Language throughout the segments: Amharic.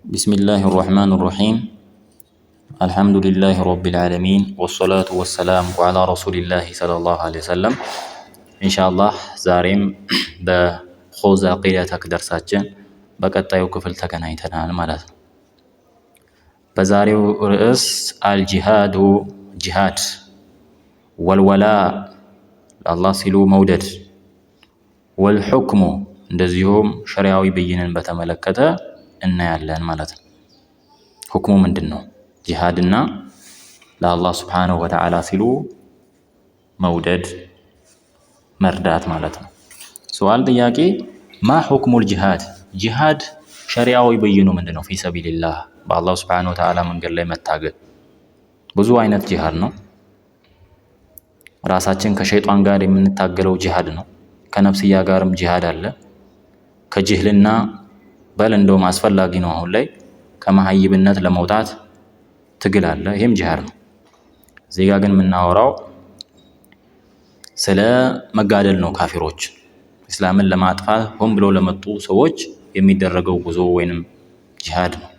بسم الله الرحمن الرحيم الحمد لله رب العالمين والصلاة والسلام على رسول الله صلى الله عليه وسلم إن شاء الله زاريم بخوز عقيدتك درساتين بقطعو كفل تكنايتنا ማለት በዛሬው ርዕስ الجهاد جهاد والولاء الله ሲሉ መውደድ والحكم እንደዚሁም ሸሪዓዊ ብይንን በተመለከተ እናያለን ማለት ነው። ሁክሙ ምንድነው? ጂሃድና ለአላህ Subhanahu Wa Ta'ala ሲሉ መውደድ መርዳት ማለት ነው። ሱአል ጥያቄ ማ ሁክሙል ጂሃድ? ጂሃድ ሸሪዓዊ ብይኑ ምንድነው? ፊ ሰቢልላህ በአላህ Subhanahu Wa Ta'ala መንገድ ላይ መታገል ብዙ አይነት ጂሃድ ነው። ራሳችን ከሸይጣን ጋር የምንታገለው ጂሃድ ነው። ከነፍስያ ጋርም ጂሃድ አለ። ከጅህልና በል እንደውም አስፈላጊ ነው። አሁን ላይ ከመሃይብነት ለመውጣት ትግል አለ። ይሄም ጂሃድ ነው። እዚህ ጋር ግን የምናወራው ስለ መጋደል ነው። ካፊሮች እስላምን ለማጥፋት ሆን ብለው ለመጡ ሰዎች የሚደረገው ጉዞ ወይንም ጂሃድ ነው።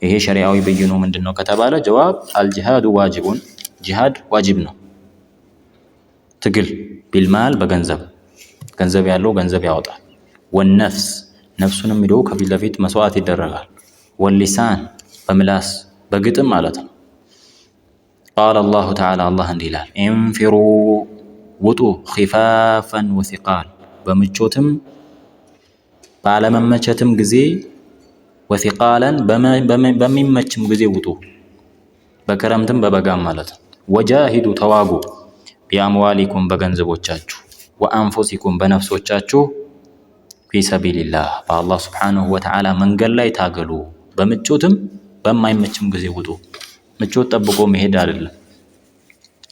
ይሄ ሸሪዓዊ ብይኑ ምንድነው ከተባለ ጀዋብ አልጂሃዱ ዋጅቡን ጂሃድ ዋጅብ ነው። ትግል ቢልማል በገንዘብ ገንዘብ ያለው ገንዘብ ያወጣል። ወነፍስ ነፍሱንም ሄዶ ከፊት ለፊት መስዋዕት ይደረጋል። ወሊሳን በምላስ በግጥም ማለት ነው። ቃል አላሁ ተዓላ አላህ እንዲህ ይላል ኢንፊሩ ውጡ ኺፋፈን ወሲቃል በምቾትም ባለመመቸትም ጊዜ ወሲቃለን በሚመችም ጊዜ ውጡ በክረምትም በበጋም ማለት ነው። ወጃሂዱ ተዋጉ ቢአምዋሊኩም በገንዘቦቻችሁ ወአንፉሲኩም በነፍሶቻችሁ ፊ ሰቢልላህ በአላህ Subhanahu Wa Ta'ala መንገድ ላይ ታገሉ። በምቾትም በማይመችም ጊዜ ውጡ። ምቾት ጠብቆ መሄድ አይደለም።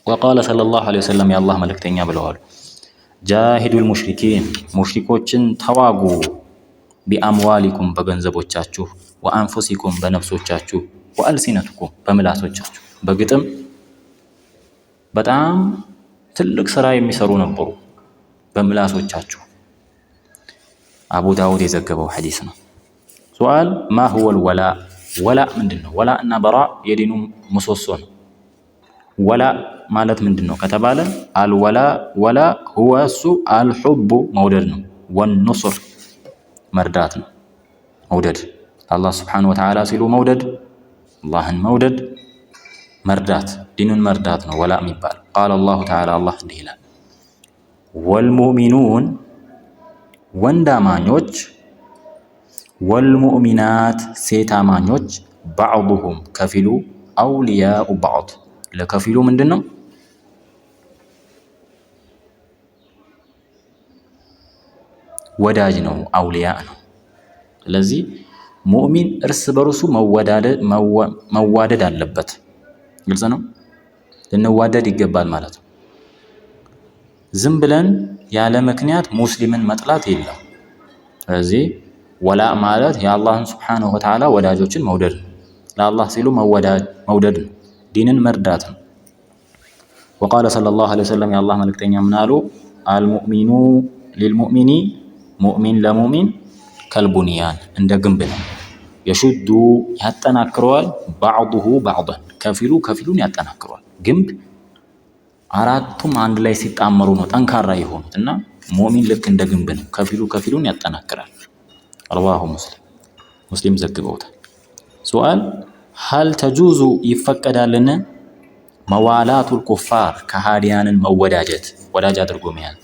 ወቃለ ሰለላሁ ዐለይሂ ወሰለም የአላህ መልእክተኛ ብለዋል ጃሂዱል ሙሽሪኪን ሙሽሪኮችን ተዋጉ ቢአምዋሊኩም በገንዘቦቻችሁ ወአንፉሲኩም በነፍሶቻችሁ ወአልሲነቱኩም በምላሶቻችሁ። በግጥም በጣም ትልቅ ስራ የሚሰሩ ነበሩ በምላሶቻቸው። አቡ ዳውድ የዘገበው ሐዲስ ነው። ሱአል ማ ሁወል ወላ ወላ ምንድነው? ወላ እና በራ የዲኑ ምሰሶ ነው። ወላ ማለት ምንድነው ከተባለ አልወላ ወላ ሁወ እሱ አልሁቡ መውደድ ነው። ወንኑስር መርዳት ነው። መውደድ አላህ Subhanahu Wa Ta'ala ሲሉ መውደድ አላህን መውደድ መርዳት ዲኑን መርዳት ነው ወላ የሚባል። ቃል አላሁ ተዓላ አላህ እንዲህ ይላል ወልሙእሚኑን ወንዳማኞች ወልሙእሚናት ሴታማኞች ባዕዱሁም ከፊሉ አውሊያኡ ባዕድ ለከፊሉ ምንድነው ወዳጅ ነው አውሊያ ነው። ስለዚህ ሙእሚን እርስ በርሱ መዋደድ አለበት። ግልጽ ነው። ልንዋደድ ይገባል ማለት ነው። ዝም ብለን ያለ ምክንያት ሙስሊምን መጥላት የለም። ስለዚህ ወላ ማለት የአላህን Subhanahu Wa Ta'ala ወዳጆችን መውደድ ነው። ለአላህ ሲሉ መውደድ ነው። ዲንን መርዳት ነው። ወቃለ ሰለላሁ ዐለይሂ ወሰለም የአላህ መልእክተኛ ምን አሉ? አልሙእሚኑ ሊልሙእሚኒ ሙእሚን ለሙእሚን ከልቡንያን እንደ ግንብ ነው። የሹዱ ያጠናክረዋል ባዕዱሁ ባዕዳን ከፊሉ ከፊሉን ያጠናክረዋል። ግንብ አራቱም አንድ ላይ ሲጣመሩ ነው ጠንካራ የሆኑት እና ሙእሚን ልክ እንደ ግንብ ነው። ከፊሉ ከፊሉን ያጠናክራል። ረዋሁ ሙስሊም ዘግበውታል። ሱአል ሀል ተጁዙ ይፈቀዳልን መዋላቱል ኩፋር ከሃዲያንን መወዳጀት ወዳጅ አድርጎ መያዝ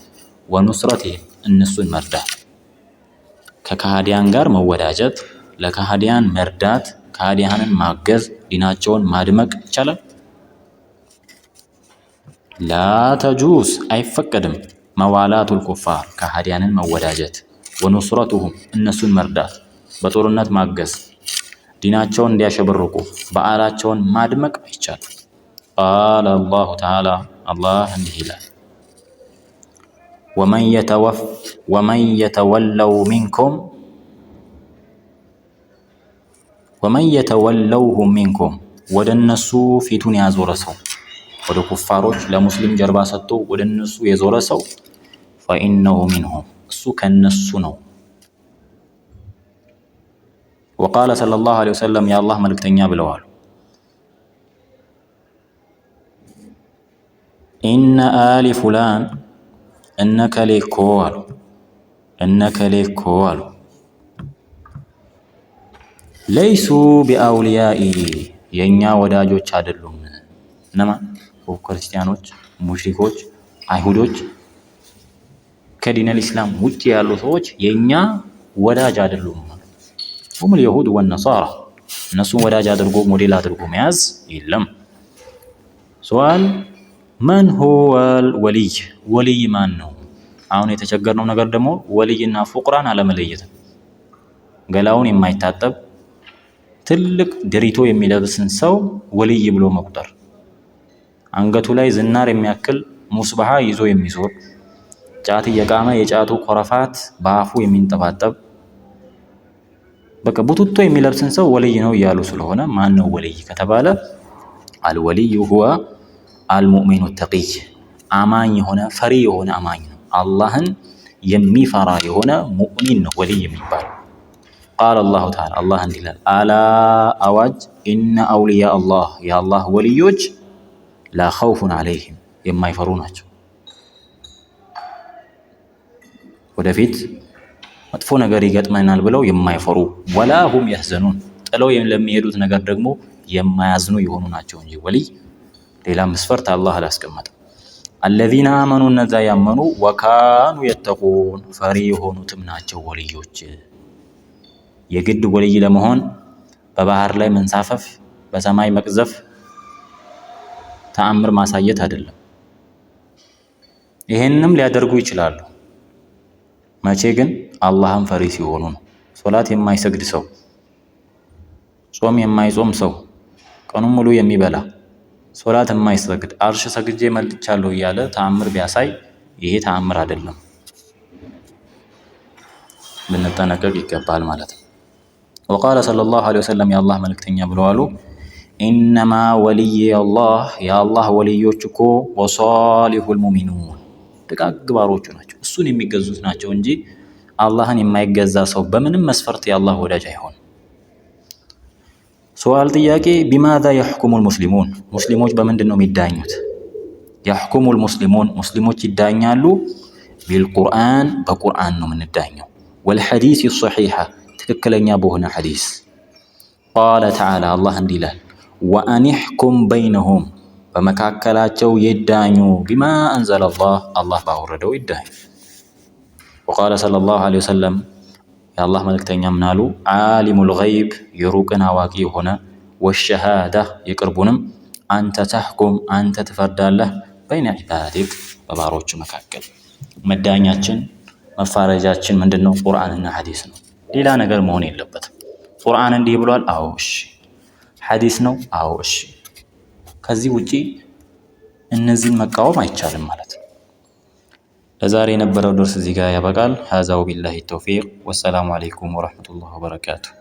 ወኑስረቲሂም እነሱን መርዳት ከከሃዲያን ጋር መወዳጀት ለከሃዲያን መርዳት ከሃዲያንን ማገዝ ዲናቸውን ማድመቅ ይቻላል? ላ ተጁዝ አይፈቀድም መዋላቱል ኩፋር ከሃዲያንን መወዳጀት ወኑስረቱሁም እነሱን መርዳት በጦርነት ማገዝ ዲናቸውን እንዲያሸበርቁ በዓላቸውን ማድመቅ አይቻልም። ቃለ አላሁ ተዓላ አላህ እንዲህ ይላል ወመን የተወለውሁም ሚንኩም ወደ እነሱ ፊቱን ያዞረ ሰው ወደ ኩፋሮች ለሙስሊም ጀርባ ሰጥቶ ወደ እነሱ የዞረ ሰው ፈኢነሁ ሚንሁም እሱ ከነሱ ነው። ወቃለ ሰለላሁ ዐለይሂ ወሰለም የአላህ መልእክተኛ ብለዋል ኢነ አሊ ፉላን እነከሌ እኮ አሉ ለይሱ ቢአውልያኢ የእኛ ወዳጆች አይደሉም። እነማን? ክርስቲያኖች፣ ሙሽሪኮች፣ አይሁዶች ከዲነል ኢስላም ውጭ ያሉ ሰዎች የእኛ ወዳጅ አይደሉም። ሁሙል የሁድ ወነሳራ እነሱን ወዳጅ አድርጎ ሞዴል አድርጎ መያዝ የለም። ሱዋል መን ሁወል ወልይ ወልይ ማን ነው? አሁን የተቸገርነው ነገር ደግሞ ወልይና ፉቅራን አለመለየት። ገላውን የማይታጠብ ትልቅ ድሪቶ የሚለብስን ሰው ወልይ ብሎ መቁጠር፣ አንገቱ ላይ ዝናር የሚያክል ሙስባሃ ይዞ የሚዞር ጫት እየቃመ የጫቱ ኮረፋት በአፉ የሚንጠባጠብ በቃ ቡቱቶ የሚለብስን ሰው ወልይ ነው እያሉ ስለሆነ ማን ነው ወልይ ከተባለ አልወልይ ሁወ አልሙእሚኑ ተቂይ አማኝ የሆነ ፈሪ የሆነ አማኝ ነው። አላህን የሚፈራ የሆነ ሙእሚን ነው ወልይ የሚባል። ቃለ አላሁ ተዓላ አላህ እንዲህ ይላል አላ አዋጅ ኢነ አውልያ አላህ የአላህ ወልዮች ላ ኸውፉን ዐለይሂም የማይፈሩ ናቸው። ወደፊት መጥፎ ነገር ይገጥመናል ብለው የማይፈሩ ወላ ሁም የሕዘኑን ጥለው ለሚሄዱት ነገር ደግሞ የማያዝኑ የሆኑ ናቸው እንጂ ወልይ ሌላ መስፈርት አላህ አላስቀመጠም። አለዚነ አመኑ እነዛ ያመኑ ወካኑ የተቁን ፈሪ የሆኑትም ናቸው ወልዮች። የግድ ወልይ ለመሆን በባህር ላይ መንሳፈፍ፣ በሰማይ መቅዘፍ፣ ተአምር ማሳየት አይደለም። ይሄንንም ሊያደርጉ ይችላሉ። መቼ ግን? አላህን ፈሪ ሲሆኑ ነው። ሶላት የማይሰግድ ሰው፣ ጾም የማይጾም ሰው፣ ቀኑን ሙሉ የሚበላ ሶላት የማይሰግድ አርሽ ሰግጄ መልቻለሁ እያለ ተአምር ቢያሳይ ይሄ ተአምር አይደለም። ልንጠነቀቅ ይገባል ማለት ነው። ወቃለ ሰለላሁ ዐለይሂ ወሰለም የአላህ መልእክተኛ ብለዋሉ ኢነማ ወልይ አላህ የአላህ ወልዮች እኮ ወሷሊሁል ሙእሚኑን ደጋግ ባሮቹ ናቸው፣ እሱን የሚገዙት ናቸው እንጂ አላህን የማይገዛ ሰው በምንም መስፈርት የአላህ ወዳጅ አይሆንም። ሱዋል ጥያቄ ቢማዛ የሕኩሙል ሙስሊሙን ሙስሊሞች በምንድን ነው የሚዳኙት? የሕኩሙል ሙስሊሙን ሙስሊሞች ይዳኛሉ ቢልቁርአን በቁርአን ነው የምንዳኘው፣ ወልሐዲስ ሰሒሓ ትክክለኛ በሆነ ሐዲስ። ቃለ ተዓላ አላህ እንዲህ ይላል ወአኒሕኩም በይነሁም በመካከላቸው ይዳኙ ቢማ አንዘለላህ አላህ ባወረደው ይዳኙ። ወቃለ ሰለላሁ ዐለይሂ ወሰለም የአላህ መልእክተኛ ምናሉ ዓሊሙል ገይብ የሩቅን አዋቂ የሆነ ወሸሃዳ የቅርቡንም አንተ ተሕኩም አንተ ትፈርዳለህ በይነ ዒባዲክ በባሮች መካከል። መዳኛችን መፋረጃችን ምንድን ነው? ቁርአንና ሐዲስ ነው። ሌላ ነገር መሆን የለበትም። ቁርአን እንዲህ ብሏል፣ አዎ እሺ። ሐዲስ ነው፣ አዎ እሺ። ከዚህ ውጪ እነዚህን መቃወም አይቻልም ማለት ነው። ለዛሬ የነበረው ደርስ እዚህ ጋር ያበቃል። ሀዛ ወቢላሂ ተውፊቅ ወሰላሙ አለይኩም ወረሕመቱላሂ ወበረካቱሁ።